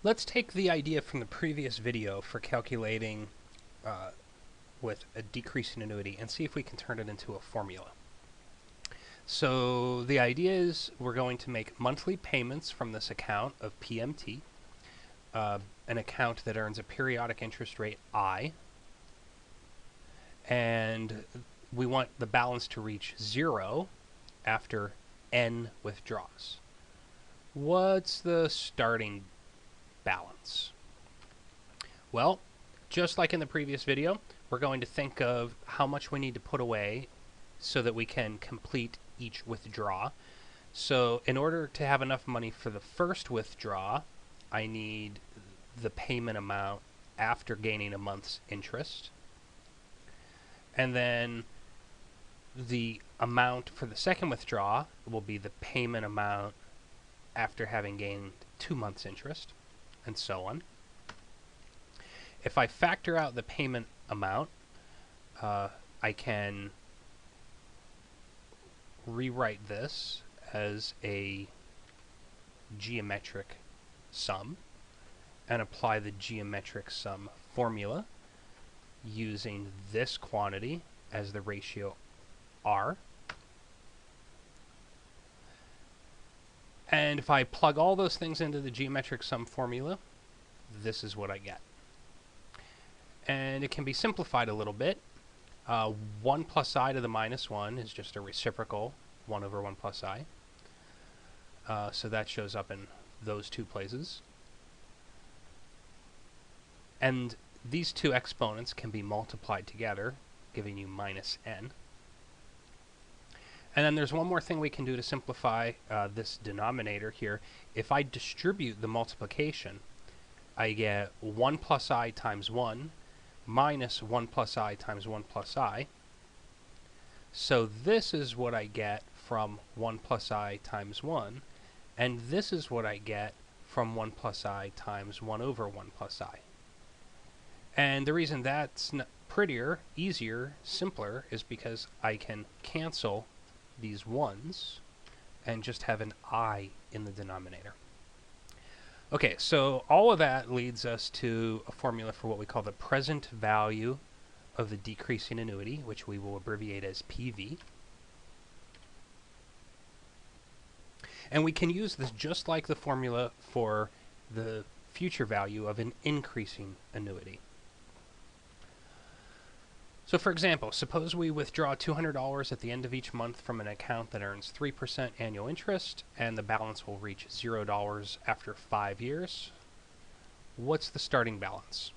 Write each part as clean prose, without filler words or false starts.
Let's take the idea from the previous video for calculating with a decreasing annuity and see if we can turn it into a formula. So the idea is we're going to make monthly payments from this account of PMT, an account that earns a periodic interest rate I, and we want the balance to reach 0 after n withdrawals. What's the starting balance? Well, just like in the previous video, we're going to think of how much we need to put away so that we can complete each withdraw. So in order to have enough money for the first withdraw, I need the payment amount after gaining a month's interest. And then the amount for the second withdraw will be the payment amount after having gained 2 months interest, and so on. If I factor out the payment amount, I can rewrite this as a geometric sum and apply the geometric sum formula using this quantity as the ratio R. And if I plug all those things into the geometric sum formula, this is what I get. And it can be simplified a little bit. 1 plus I to the minus 1 is just a reciprocal 1 over 1 plus I. So that shows up in those two places. And these two exponents can be multiplied together, giving you minus n. And then there's one more thing we can do to simplify this denominator here. If I distribute the multiplication, I get 1 plus I times 1 minus 1 plus I times 1 plus I. So this is what I get from 1 plus I times 1, and this is what I get from 1 plus I times 1 over 1 plus I. And the reason that's prettier, easier, simpler is because I can cancel these 1's and just have an I in the denominator. Okay, so all of that leads us to a formula for what we call the present value of the decreasing annuity, which we will abbreviate as PV. And we can use this just like the formula for the future value of an increasing annuity. So for example, suppose we withdraw $200 at the end of each month from an account that earns 3% annual interest, and the balance will reach $0 after 5 years. What's the starting balance?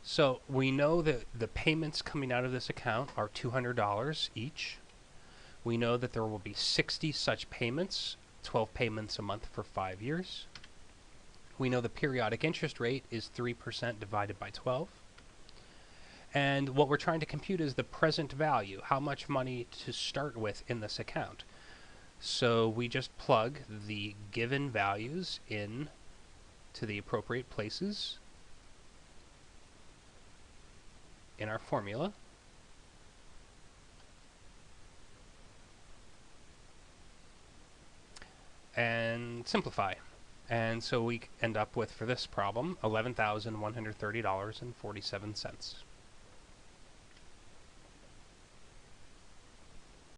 So we know that the payments coming out of this account are $200 each. We know that there will be 60 such payments, 12 payments a month for 5 years. We know the periodic interest rate is 3% divided by 12. And what we're trying to compute is the present value, how much money to start with in this account. So we just plug the given values in to the appropriate places in our formula. And simplify. And so we end up with, for this problem, $11,130.47.